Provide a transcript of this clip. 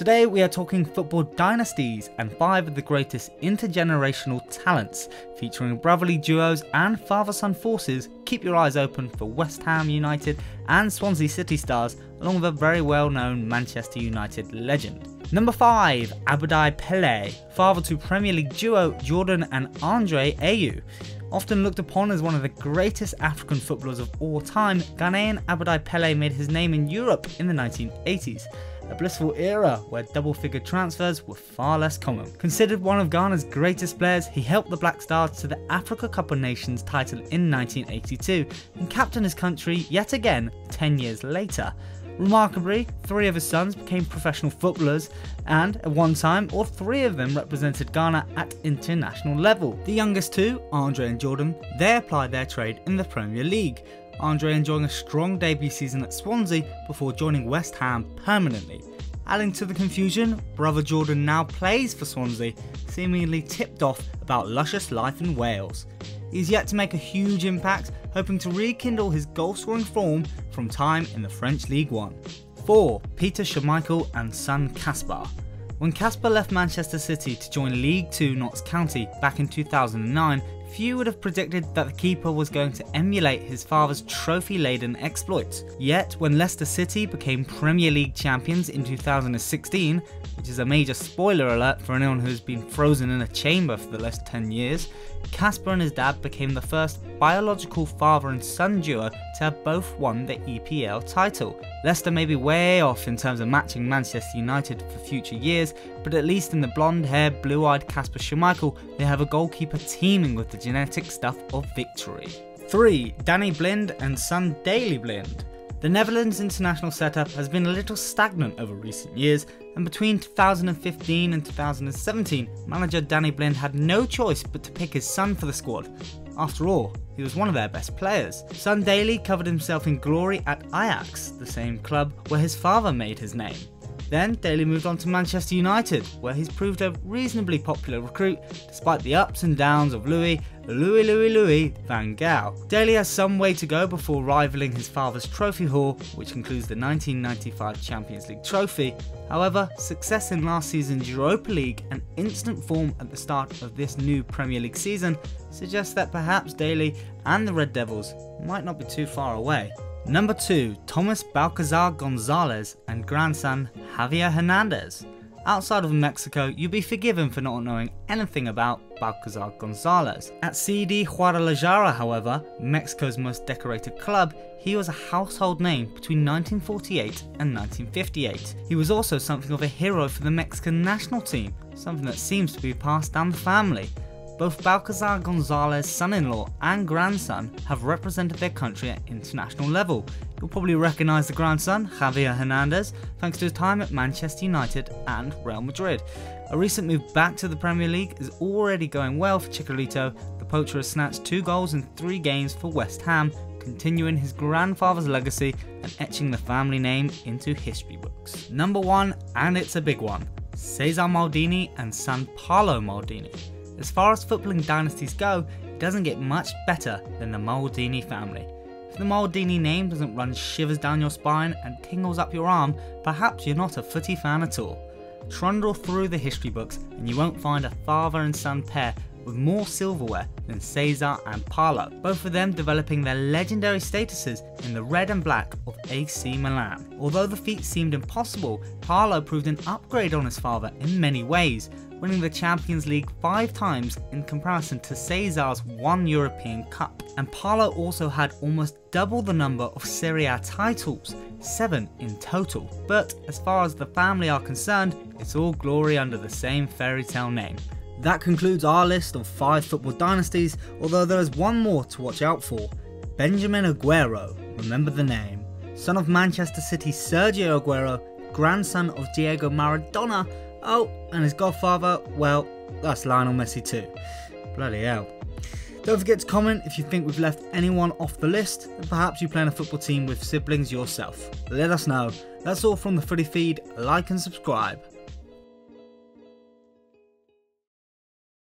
Today we are talking Football Dynasties and 5 of the greatest intergenerational talents, featuring brotherly duos and father-son forces. Keep your eyes open for West Ham United and Swansea City stars, along with a very well-known Manchester United legend. Number 5, Abdoulaye Pelé, father to Premier League duo Jordan and Andre Ayew. Often looked upon as one of the greatest African footballers of all time, Ghanaian Abdoulaye Pelé made his name in Europe in the 1980s, a blissful era where double-figure transfers were far less common. Considered one of Ghana's greatest players, he helped the Black Stars to the Africa Cup of Nations title in 1982 and captained his country yet again 10 years later. Remarkably, 3 of his sons became professional footballers, and at one time all 3 of them represented Ghana at international level. The youngest 2, Andre and Jordan, they applied their trade in the Premier League, Andre enjoying a strong debut season at Swansea before joining West Ham permanently. Adding to the confusion, brother Jordan now plays for Swansea, seemingly tipped off about luscious life in Wales. He's yet to make a huge impact, hoping to rekindle his goal-scoring form from time in the French League One. 4. Peter Schmeichel and son Kasper. When Kasper left Manchester City to join League 2 Notts County back in 2009, few would have predicted that the keeper was going to emulate his father's trophy-laden exploits. Yet, when Leicester City became Premier League champions in 2016, which is a major spoiler alert for anyone who's been frozen in a chamber for the last 10 years, Kasper and his dad became the first biological father and son duo to have both won the EPL title. Leicester may be way off in terms of matching Manchester United for future years, but at least in the blonde-haired, blue-eyed Kasper Schmeichel, they have a goalkeeper teeming with the genetic stuff of victory. 3. Danny Blind and son Daley Blind. The Netherlands international setup has been a little stagnant over recent years, and between 2015 and 2017, manager Danny Blind had no choice but to pick his son for the squad. After all, he was one of their best players. Son Daley covered himself in glory at Ajax, the same club where his father made his name. Then Daley moved on to Manchester United, where he's proved a reasonably popular recruit despite the ups and downs of Louis van Gaal. Daley has some way to go before rivaling his father's trophy haul, which includes the 1995 Champions League trophy. However, success in last season's Europa League and instant form at the start of this new Premier League season suggests that perhaps Daley and the Red Devils might not be too far away. Number 2, Thomas Balcazar Gonzalez and grandson Javier Hernandez. Outside of Mexico, you'll be forgiven for not knowing anything about Balcazar Gonzalez. At CD Guadalajara, however, Mexico's most decorated club, he was a household name between 1948 and 1958. He was also something of a hero for the Mexican national team, something that seems to be passed down the family. Both Balcazar Gonzalez's son-in-law and grandson have represented their country at international level. You'll probably recognise the grandson, Javier Hernandez, thanks to his time at Manchester United and Real Madrid. A recent move back to the Premier League is already going well for Chicharito. The poacher has snatched 2 goals in 3 games for West Ham, continuing his grandfather's legacy and etching the family name into history books. Number 1, and it's a big one, Cesare Maldini and son Paulo Maldini. As far as footballing dynasties go, it doesn't get much better than the Maldini family. If the Maldini name doesn't run shivers down your spine and tingles up your arm, perhaps you're not a footy fan at all. Trundle through the history books and you won't find a father and son pair with more silverware than Cesar and Paulo, both of them developing their legendary statuses in the red and black of AC Milan. Although the feat seemed impossible, Paulo proved an upgrade on his father in many ways, winning the Champions League 5 times in comparison to Cesar's 1 European Cup. And Paulo also had almost double the number of Serie A titles, 7 in total. But as far as the family are concerned, it's all glory under the same fairy tale name. That concludes our list of 5 football dynasties, although there is one more to watch out for. Benjamin Aguero, remember the name. Son of Manchester City's Sergio Aguero, grandson of Diego Maradona, oh, and his godfather, well, that's Lionel Messi too. Bloody hell. Don't forget to comment if you think we've left anyone off the list, and perhaps you play in a football team with siblings yourself. Let us know. That's all from the Footy Feed. Like and subscribe.